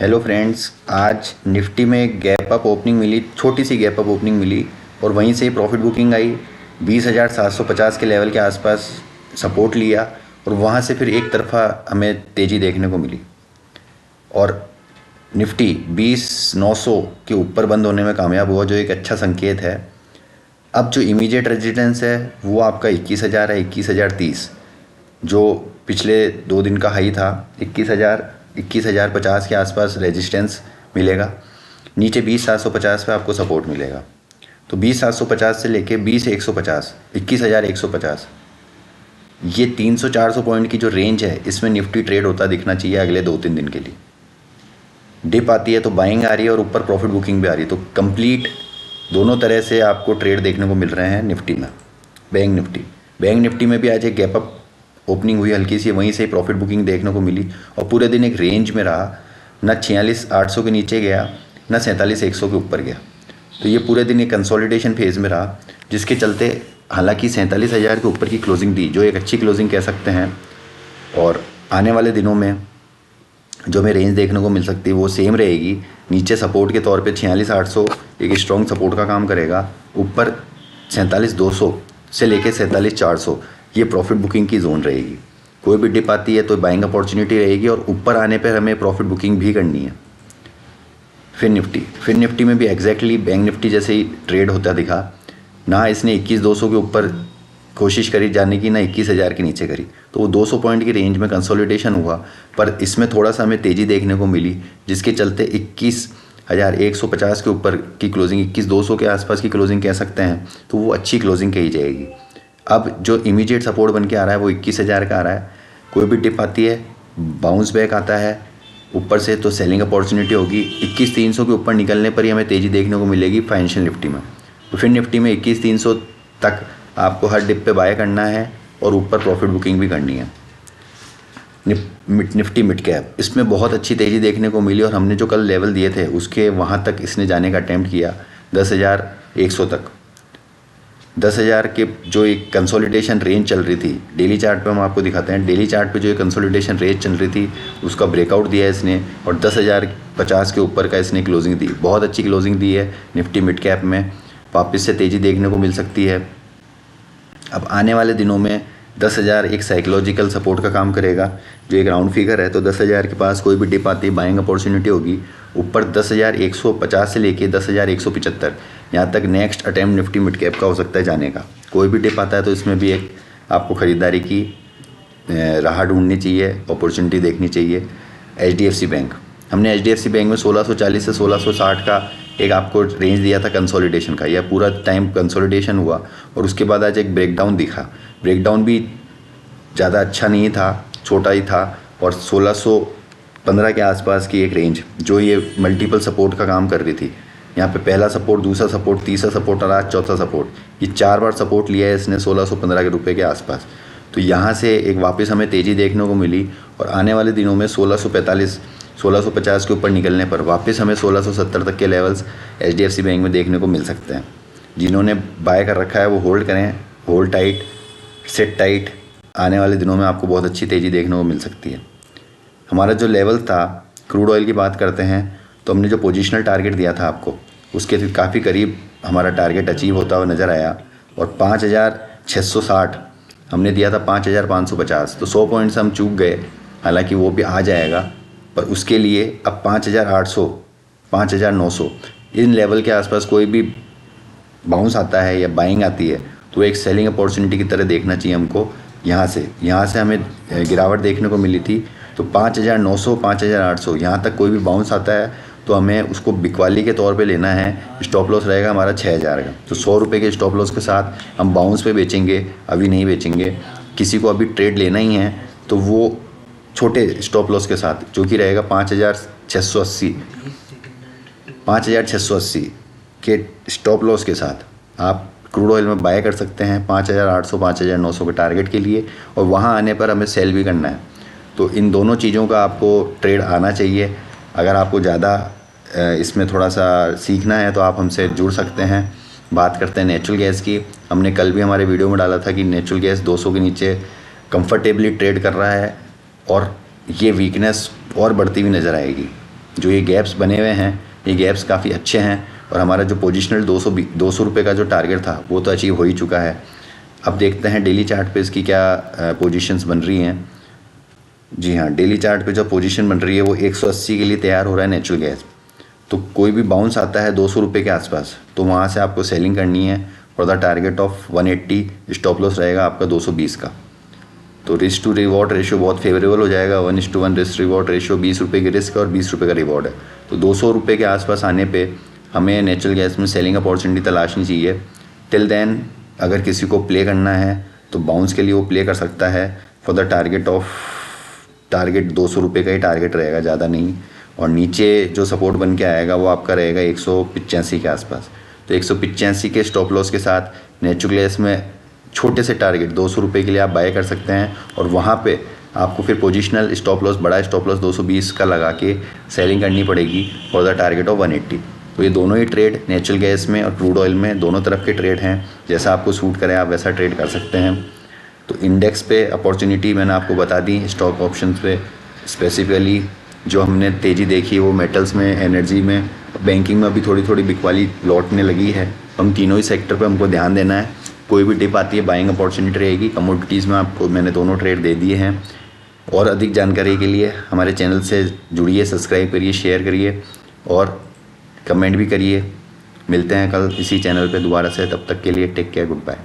Hello friends, आज Nifty में gap up opening मिली, छोटी सी गैप अप ओपनिंग मिली और वहीं से प्रॉफिट बुकिंग आई। 20,750 के लेवल के आसपास सपोर्ट लिया और वहाँ से फिर एक तरफा हमें तेज़ी देखने को मिली और निफ्टी 20,900 के ऊपर बंद होने में कामयाब हुआ, जो एक अच्छा संकेत है। अब जो इमीडिएट रेजिस्टेंस है वो आपका 21,000 है, 21,030, जो पिछले 2 दिन का हाई था। 21,050 के आसपास रेजिस्टेंस मिलेगा। नीचे 20,750 पे आपको सपोर्ट मिलेगा। तो 20,750 से लेके 20,150, 21,150, ये 300-400 पॉइंट की जो रेंज है, इसमें निफ्टी ट्रेड होता दिखना चाहिए अगले 2-3 दिन के लिए। डिप आती है तो बाइंग आ रही है और ऊपर प्रॉफिट बुकिंग भी आ रही है, तो कंप्लीट दोनों तरह से आपको ट्रेड देखने को मिल रहे हैं निफ्टी में। बैंक निफ्टी में भी आज एक गैप अप ओपनिंग हुई हल्की सी, वहीं से प्रॉफिट बुकिंग देखने को मिली और पूरे दिन एक रेंज में रहा। ना 46,800 के नीचे गया, ना 47,100 के ऊपर गया। तो ये पूरे दिन एक कंसोलिडेशन फेज़ में रहा, जिसके चलते हालांकि 47,000 के ऊपर की क्लोजिंग दी, जो एक अच्छी क्लोजिंग कह सकते हैं। और आने वाले दिनों में जो हमें रेंज देखने को मिल सकती है वो सेम रहेगी। नीचे सपोर्ट के तौर पे 46,800 एक स्ट्रॉन्ग सपोर्ट का काम करेगा। ऊपर 47,200 से लेके 47,400 ये प्रॉफिट बुकिंग की जोन रहेगी। कोई भी डिप आती है तो बाइंग अपॉर्चुनिटी रहेगी और ऊपर आने पर हमें प्रॉफिट बुकिंग भी करनी है। फिर निफ्टी में भी एग्जैक्टली बैंक निफ्टी जैसे ही ट्रेड होता दिखा। ना इसने 21,200 के ऊपर कोशिश करी जाने की, ना 21,000 के नीचे करी, तो वो 200 पॉइंट की रेंज में कंसोलिडेशन हुआ। पर इसमें थोड़ा सा हमें तेज़ी देखने को मिली, जिसके चलते 21,150 के ऊपर की क्लोजिंग, 21,200 के आसपास की क्लोजिंग कह सकते हैं, तो वो अच्छी क्लोजिंग कही जाएगी। अब जो इमीडिएट सपोर्ट बन के आ रहा है वो 21,000 का आ रहा है। कोई भी टिप आती है, बाउंस बैक आता है ऊपर से, तो सेलिंग अपॉर्चुनिटी होगी। 21,300 के ऊपर निकलने पर ही हमें तेज़ी देखने को मिलेगी फाइनेंशियल निफ्टी में। तो फिर निफ्टी में 21,300 तक आपको हर डिप पे बाय करना है और ऊपर प्रॉफिट बुकिंग भी करनी है। निफ्टी मिड कैप, इसमें बहुत अच्छी तेज़ी देखने को मिली और हमने जो कल लेवल दिए थे उसके वहाँ तक इसने जाने का अटैम्प्ट किया, 10,100 तक। 10,000 के जो एक कंसोलिडेशन रेंज चल रही थी, डेली चार्ट पे हम आपको दिखाते हैं। डेली चार्ट पे जो एक कंसोलिडेशन रेंज चल रही थी उसका ब्रेकआउट दिया है इसने और 10,050 के ऊपर का इसने क्लोजिंग दी। बहुत अच्छी क्लोजिंग दी है निफ्टी मिड कैप में, वापस से तेज़ी देखने को मिल सकती है। अब आने वाले दिनों में 10,000 एक साइकोलॉजिकल सपोर्ट का काम करेगा, जो एक राउंड फिगर है। तो 10,000 के पास कोई भी डिप आती है, बाइंग अपॉर्चुनिटी होगी। ऊपर 10,150 से लेके 10,175, यहाँ तक next attempt Nifty mid cap का हो सकता है जाने का। कोई भी डिप आता है तो इसमें भी एक आपको ख़रीदारी की राह ढूंढनी चाहिए, अपॉर्चुनिटी देखनी चाहिए। HDFC बैंक, हमने HDFC बैंक में 1640 से 1660 का एक आपको रेंज दिया था कंसोलिडेशन का। यह पूरा टाइम कंसोलिडेशन हुआ और उसके बाद आज एक ब्रेकडाउन दिखा। ब्रेकडाउन भी ज़्यादा अच्छा नहीं था, छोटा ही था और 1615 के आसपास की एक रेंज, जो ये मल्टीपल सपोर्ट का काम कर रही थी। यहाँ पे पहला सपोर्ट, दूसरा सपोर्ट, तीसरा सपोर्ट और आज चौथा सपोर्ट, ये 4 बार सपोर्ट लिया है इसने 1615 के रुपये के आसपास। तो यहाँ से एक वापस हमें तेज़ी देखने को मिली और आने वाले दिनों में 1645, 1650 के ऊपर निकलने पर वापस हमें 1670 तक के लेवल्स HDFC बैंक में देखने को मिल सकते हैं। जिन्होंने बाय कर रखा है वो होल्ड करें, होल्ड टाइट, सेट टाइट। आने वाले दिनों में आपको बहुत अच्छी तेज़ी देखने को मिल सकती है। हमारा जो लेवल था, क्रूड ऑयल की बात करते हैं, तो हमने जो पोजिशनल टारगेट दिया था आपको, उसके काफ़ी करीब हमारा टारगेट अचीव होता हुआ नज़र आया और 5,660 हमने दिया था, 5,550, तो 100 पॉइंट्स हम चूक गए। हालांकि वो भी आ जाएगा, पर उसके लिए अब 5,800, 5,900 इन लेवल के आसपास कोई भी बाउंस आता है या बाइंग आती है तो एक सेलिंग अपॉर्चुनिटी की तरह देखना चाहिए हमको। यहाँ से हमें गिरावट देखने को मिली थी, तो 5,900, 5,800 यहाँ तक कोई भी बाउंस आता है तो हमें उसको बिकवाली के तौर पे लेना है। स्टॉप लॉस रहेगा हमारा 6,000 का। तो 100 रुपये के स्टॉप लॉस के साथ हम बाउंस पे बेचेंगे, अभी नहीं बेचेंगे। किसी को अभी ट्रेड लेना ही है तो वो छोटे स्टॉप लॉस के साथ, जो कि रहेगा 5,680 के स्टॉप लॉस के साथ आप क्रूड ऑयल में बाय कर सकते हैं 5,800, 5,900 के टारगेट के लिए, और वहाँ आने पर हमें सेल भी करना है। तो इन दोनों चीज़ों का आपको ट्रेड आना चाहिए। अगर आपको ज़्यादा इसमें थोड़ा सा सीखना है तो आप हमसे जुड़ सकते हैं। बात करते हैं नेचुरल गैस की। हमने कल भी हमारे वीडियो में डाला था कि नेचुरल गैस 200 के नीचे कंफर्टेबली ट्रेड कर रहा है और ये वीकनेस और बढ़ती हुई नज़र आएगी। जो ये गैप्स बने हुए हैं, ये गैप्स काफ़ी अच्छे हैं और हमारा जो पोजिशनल 200 रुपये का जो टारगेट था वो तो अचीव हो ही चुका है। अब देखते हैं डेली चार्ट पे इसकी क्या पोजीशंस बन रही हैं। जी हाँ, डेली चार्ट पे जो पोजीशन बन रही है वो 180 के लिए तैयार हो रहा है नेचुरल गैस। तो कोई भी बाउंस आता है 200 रुपये के आसपास, तो वहाँ से आपको सेलिंग करनी है और the target of 180 stop loss रहेगा आपका 220 का। तो रिस्क टू रिवॉर्ड रेशियो बहुत फेवरेबल हो जाएगा, 1:1 रिस्क रिवॉर्ड रेशियो, 20 रुपये की रिस्क और 20 रुपये का रिवॉर्ड है। तो 200 रुपये के आसपास आने पे हमें नेचुरल गैस में सेलिंग अपॉर्चुनिटी तलाशनी चाहिए। टिल देन अगर किसी को प्ले करना है तो बाउंस के लिए वो प्ले कर सकता है फॉर द टारगेट 200 रुपये का ही टारगेट रहेगा, ज़्यादा नहीं। और नीचे जो सपोर्ट बन के आएगा वो आपका रहेगा 185 के आसपास। तो 185 के स्टॉप लॉस के साथ नेचुरल गैस में छोटे से टारगेट 200 रुपये के लिए आप बाय कर सकते हैं और वहाँ पे आपको फिर पोजिशनल स्टॉप लॉस, बड़ा स्टॉप लॉस 220 का लगा के सेलिंग करनी पड़ेगी फॉर द टारगेट ऑफ 180। तो ये दोनों ही ट्रेड नेचुरल गैस में और क्रूड ऑयल में दोनों तरफ के ट्रेड हैं, जैसा आपको सूट करे आप वैसा ट्रेड कर सकते हैं। तो इंडेक्स पे अपॉर्चुनिटी मैंने आपको बता दी, स्टॉक ऑप्शंस पे स्पेसिफिकली जो हमने तेज़ी देखी वो मेटल्स में, एनर्जी में, बैंकिंग में अभी थोड़ी थोड़ी बिकवाली लौटने लगी है। हम तीनों ही सेक्टर पे हमको ध्यान देना है। कोई भी डिप आती है बाइंग अपॉर्चुनिटी रहेगी। कमोडिटीज़ में आपको मैंने दोनों ट्रेड दे दिए हैं। और अधिक जानकारी के लिए हमारे चैनल से जुड़िए, सब्सक्राइब करिए, शेयर करिए और कमेंट भी करिए। मिलते हैं कल इसी चैनल पे दोबारा से, तब तक के लिए टेक केयर, गुड बाय।